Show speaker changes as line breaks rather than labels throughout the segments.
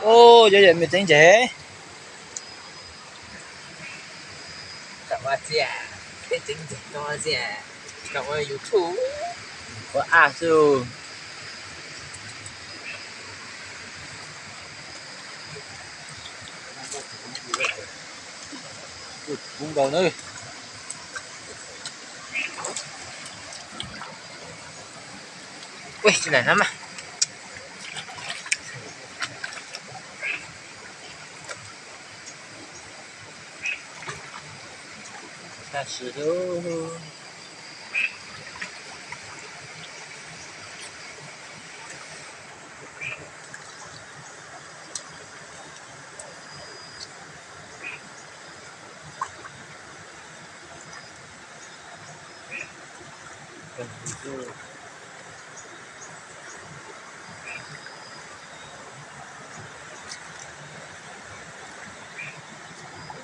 Ô, giờ vậy mình tính chế.
Cậu chị cái chính trị cho chị cậu ơi YouTube
Có sư. Cũng đầu nữa.
ui cái này lắm à
Ta sử đâu.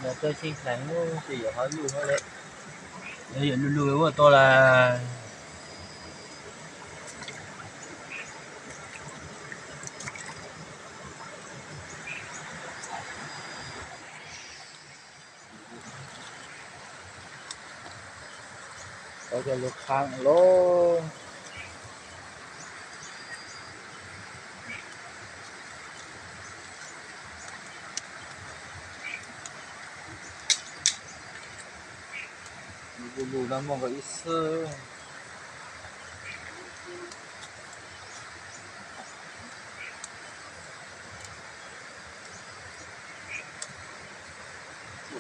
Là tôi xin sáng thì hỏi luôn thôi đấy. Bây giờ lùi của tôi là có cho lúc khang lô. Lùi nó mong có ít sơ.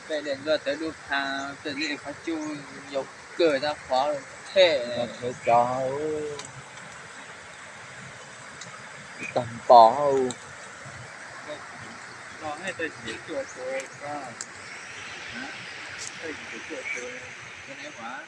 về đến giờ tới lúc hàng tới lễ phát chu dọc cửa ra khóa rồi thế
Thế cháu tầm bỏ
nó hay tới chỉ cửa rồi ra tôi chỉ cửa rồi cái này hóa